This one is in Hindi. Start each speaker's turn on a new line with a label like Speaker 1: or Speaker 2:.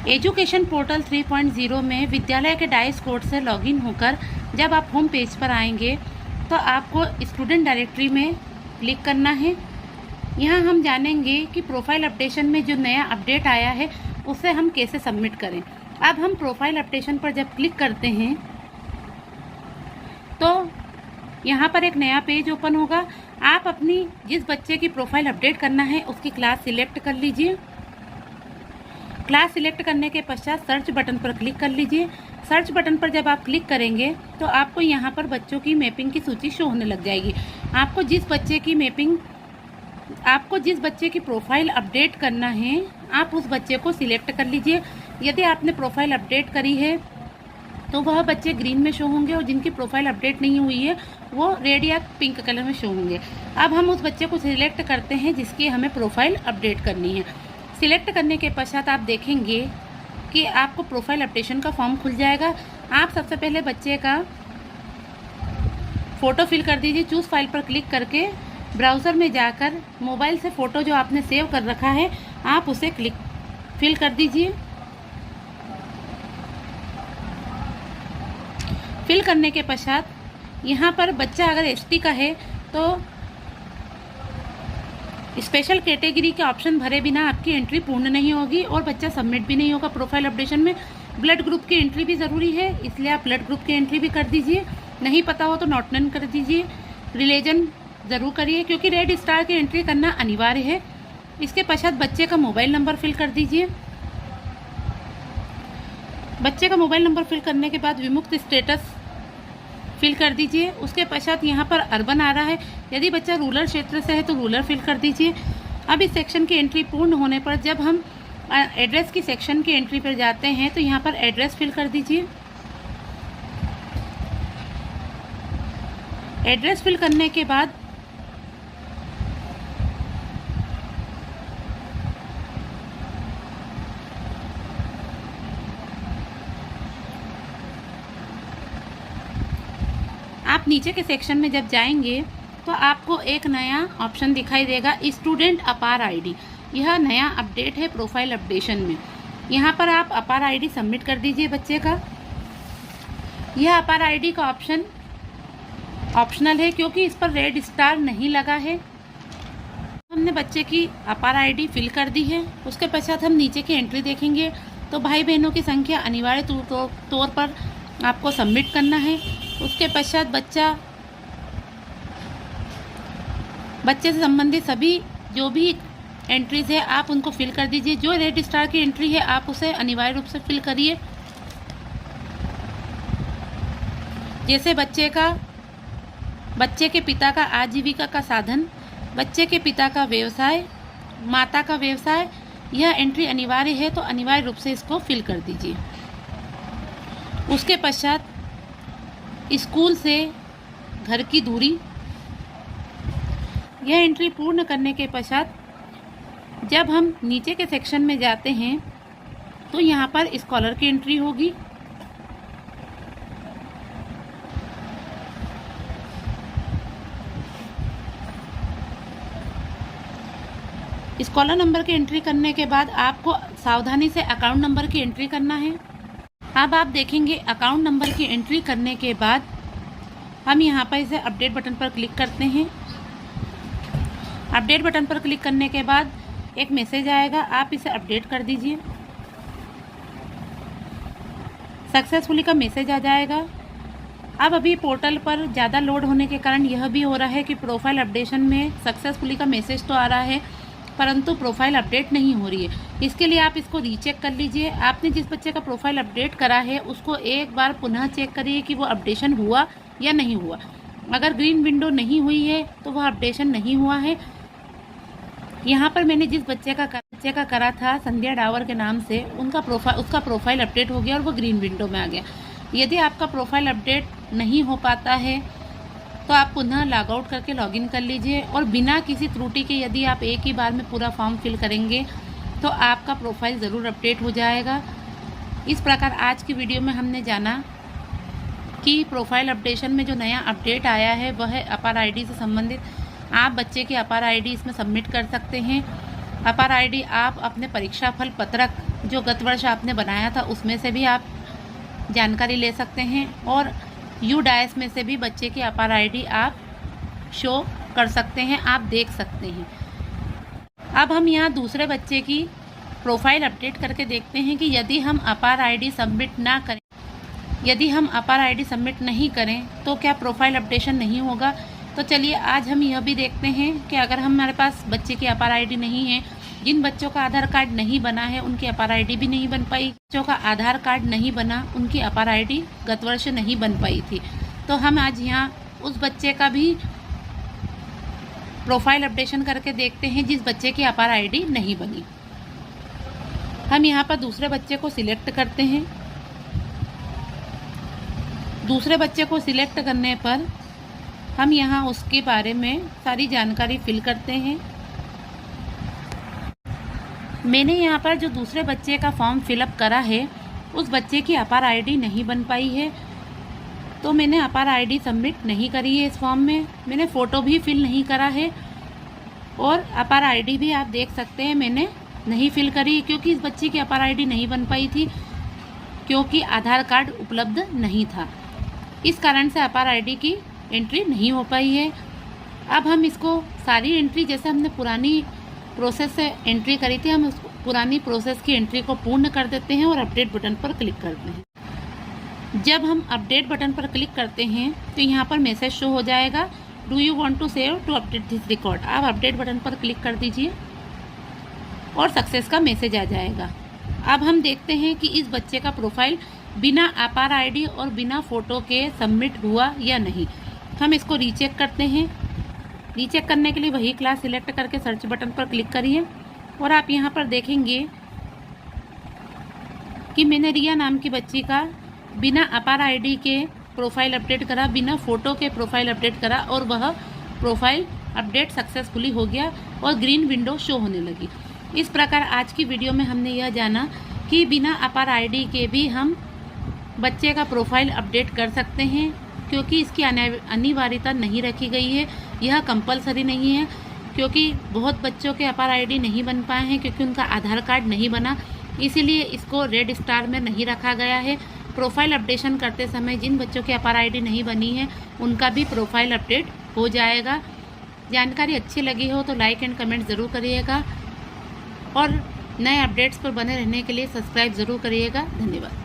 Speaker 1: एजुकेशन पोर्टल 3.0 में विद्यालय के डाइस कोड से लॉगिन होकर जब आप होम पेज पर आएंगे तो आपको स्टूडेंट डायरेक्टरी में क्लिक करना है। यहाँ हम जानेंगे कि प्रोफाइल अपडेशन में जो नया अपडेट आया है उसे हम कैसे सबमिट करें। अब हम प्रोफाइल अपडेशन पर जब क्लिक करते हैं तो यहाँ पर एक नया पेज ओपन होगा। आप अपनी जिस बच्चे की प्रोफाइल अपडेट करना है उसकी क्लास सिलेक्ट कर लीजिए। क्लास सिलेक्ट करने के पश्चात सर्च बटन पर क्लिक कर लीजिए। सर्च बटन पर जब आप क्लिक करेंगे तो आपको यहाँ पर बच्चों की मैपिंग की सूची शो होने लग जाएगी। आपको जिस बच्चे की प्रोफाइल अपडेट करना है आप उस बच्चे को सिलेक्ट कर लीजिए। यदि आपने प्रोफाइल अपडेट करी है तो वह बच्चे ग्रीन में शो होंगे और जिनकी प्रोफाइल अपडेट नहीं हुई है वो रेड या पिंक कलर में शो होंगे। अब हम उस बच्चे को सिलेक्ट करते हैं जिसकी हमें प्रोफाइल अपडेट करनी है। सिलेक्ट करने के पश्चात आप देखेंगे कि आपको प्रोफाइल अपडेशन का फॉर्म खुल जाएगा। आप सबसे पहले बच्चे का फ़ोटो फिल कर दीजिए। चूज़ फाइल पर क्लिक करके ब्राउज़र में जाकर मोबाइल से फ़ोटो जो आपने सेव कर रखा है आप उसे फिल कर दीजिए। फिल करने के पश्चात यहाँ पर बच्चा अगर एसटी का है तो स्पेशल कैटेगरी के ऑप्शन भरे बिना आपकी एंट्री पूर्ण नहीं होगी और बच्चा सबमिट भी नहीं होगा। प्रोफाइल अपडेशन में ब्लड ग्रुप की एंट्री भी ज़रूरी है, इसलिए आप ब्लड ग्रुप की एंट्री भी कर दीजिए। नहीं पता हो तो नॉट नन कर दीजिए। रिलीजन ज़रूर करिए क्योंकि रेड स्टार की एंट्री करना अनिवार्य है। इसके पश्चात बच्चे का मोबाइल नंबर फिल कर दीजिए। बच्चे का मोबाइल नंबर फिल करने के बाद विमुक्त स्टेटस फिल कर दीजिए। उसके पश्चात यहाँ पर अर्बन आ रहा है। यदि बच्चा रूरल क्षेत्र से है तो रूरल फिल कर दीजिए। अब इस सेक्शन की एंट्री पूर्ण होने पर जब हम एड्रेस की सेक्शन की एंट्री पर जाते हैं तो यहाँ पर एड्रेस फिल कर दीजिए। एड्रेस फिल करने के बाद आप नीचे के सेक्शन में जब जाएंगे तो आपको एक नया ऑप्शन दिखाई देगा, स्टूडेंट अपार आईडी। यह नया अपडेट है प्रोफाइल अपडेशन में। यहाँ पर आप अपार आईडी सबमिट कर दीजिए बच्चे का। यह अपार आईडी का ऑप्शन ऑप्शनल है क्योंकि इस पर रेड स्टार नहीं लगा है। हमने बच्चे की अपार आईडी फिल कर दी है। उसके पश्चात हम नीचे की एंट्री देखेंगे तो भाई बहनों की संख्या अनिवार्य तौर पर आपको सबमिट करना है। उसके पश्चात बच्चे से संबंधित सभी जो भी एंट्रीज है आप उनको फिल कर दीजिए। जो रेड स्टार की एंट्री है आप उसे अनिवार्य रूप से फिल करिए। जैसे बच्चे के पिता का आजीविका का साधन, बच्चे के पिता का व्यवसाय, माता का व्यवसाय, यह एंट्री अनिवार्य है तो अनिवार्य रूप से इसको फिल कर दीजिए। उसके पश्चात स्कूल से घर की दूरी, यह एंट्री पूर्ण करने के पश्चात जब हम नीचे के सेक्शन में जाते हैं तो यहाँ पर स्कॉलर की एंट्री होगी। स्कॉलर नंबर की एंट्री करने के बाद आपको सावधानी से अकाउंट नंबर की एंट्री करना है। अब आप देखेंगे अकाउंट नंबर की एंट्री करने के बाद हम यहाँ पर इसे अपडेट बटन पर क्लिक करते हैं। अपडेट बटन पर क्लिक करने के बाद एक मैसेज आएगा, आप इसे अपडेट कर दीजिए। सक्सेसफुली का मैसेज आ जाएगा। अब अभी पोर्टल पर ज़्यादा लोड होने के कारण यह भी हो रहा है कि प्रोफाइल अपडेशन में सक्सेसफुली का मैसेज तो आ रहा है परंतु प्रोफाइल अपडेट नहीं हो रही है। इसके लिए आप इसको रीचेक कर लीजिए। आपने जिस बच्चे का प्रोफाइल अपडेट करा है उसको एक बार पुनः चेक करिए कि वो अपडेशन हुआ या नहीं हुआ। अगर ग्रीन विंडो नहीं हुई है तो वह अपडेशन नहीं हुआ है। यहाँ पर मैंने जिस बच्चे का करा था संध्या डावर के नाम से, उसका प्रोफाइल अपडेट हो गया और वो ग्रीन विंडो में आ गया। यदि आपका प्रोफाइल अपडेट नहीं हो पाता है तो आप पुनः लॉग आउट करके लॉगिन कर लीजिए और बिना किसी त्रुटि के यदि आप एक ही बार में पूरा फॉर्म फिल करेंगे तो आपका प्रोफाइल ज़रूर अपडेट हो जाएगा। इस प्रकार आज की वीडियो में हमने जाना कि प्रोफाइल अपडेशन में जो नया अपडेट आया है वह है अपार आईडी से संबंधित। आप बच्चे की अपार आईडी इसमें सबमिट कर सकते हैं। अपार आईडी आप अपने परीक्षा फल पत्रक जो गत वर्ष आपने बनाया था उसमें से भी आप जानकारी ले सकते हैं, और UDAIS में से भी बच्चे की अपार ID आप शो कर सकते हैं, आप देख सकते हैं। अब हम यहाँ दूसरे बच्चे की प्रोफाइल अपडेट करके देखते हैं कि यदि हम अपार ID सबमिट ना करें, यदि हम अपार ID सबमिट नहीं करें तो क्या प्रोफाइल अपडेशन नहीं होगा। तो चलिए आज हम यह भी देखते हैं कि अगर हमारे पास बच्चे की अपार ID नहीं है, जिन बच्चों का आधार कार्ड नहीं बना है उनकी अपार ID भी नहीं बन पाई, बच्चों का आधार कार्ड नहीं बना उनकी अपार ID गत वर्ष नहीं बन पाई थी, तो हम आज यहाँ उस बच्चे का भी प्रोफाइल अपडेशन करके देखते हैं जिस बच्चे की अपार ID नहीं बनी। हम यहाँ पर दूसरे बच्चे को सिलेक्ट करते हैं। दूसरे बच्चे को सिलेक्ट करने पर हम यहाँ उसके बारे में सारी जानकारी फिल करते हैं। मैंने यहाँ पर जो दूसरे बच्चे का फॉर्म फिलअप करा है उस बच्चे की अपार ID नहीं बन पाई है, तो मैंने अपार ID सबमिट नहीं करी है। इस फॉर्म में मैंने फ़ोटो भी फिल नहीं करा है, और अपार ID भी आप देख सकते हैं मैंने नहीं फिल करी, क्योंकि इस बच्चे की अपार ID नहीं बन पाई थी, क्योंकि आधार कार्ड उपलब्ध नहीं था। इस कारण से अपार ID की एंट्री नहीं हो पाई है। अब हम इसको सारी एंट्री, जैसे हमने पुरानी प्रोसेस से एंट्री करी थी, हम उसको पुरानी प्रोसेस की एंट्री को पूर्ण कर देते हैं और अपडेट बटन पर क्लिक करते हैं। जब हम अपडेट बटन पर क्लिक करते हैं तो यहाँ पर मैसेज शो हो जाएगा, do you want to save to update this record. आप अपडेट बटन पर क्लिक कर दीजिए और सक्सेस का मैसेज आ जाएगा। अब हम देखते हैं कि इस बच्चे का प्रोफाइल बिना अपार ID और बिना फ़ोटो के सबमिट हुआ या नहीं। हम इसको रीचेक करते हैं। रीचेक करने के लिए वही क्लास सिलेक्ट करके सर्च बटन पर क्लिक करिए, और आप यहाँ पर देखेंगे कि मैंने रिया नाम की बच्ची का बिना अपार ID के प्रोफाइल अपडेट करा, बिना फ़ोटो के प्रोफाइल अपडेट करा, और वह प्रोफाइल अपडेट सक्सेसफुली हो गया और ग्रीन विंडो शो होने लगी। इस प्रकार आज की वीडियो में हमने यह जाना कि बिना अपार ID के भी हम बच्चे का प्रोफाइल अपडेट कर सकते हैं, क्योंकि इसकी अनिवार्यता नहीं रखी गई है, यह कंपलसरी नहीं है, क्योंकि बहुत बच्चों के अपार ID नहीं बन पाए हैं क्योंकि उनका आधार कार्ड नहीं बना, इसीलिए इसको रेड स्टार में नहीं रखा गया है। प्रोफाइल अपडेशन करते समय जिन बच्चों की अपार ID नहीं बनी है उनका भी प्रोफाइल अपडेट हो जाएगा। जानकारी अच्छी लगी हो तो लाइक एंड कमेंट ज़रूर करिएगा, और नए अपडेट्स पर बने रहने के लिए सब्सक्राइब ज़रूर करिएगा। धन्यवाद।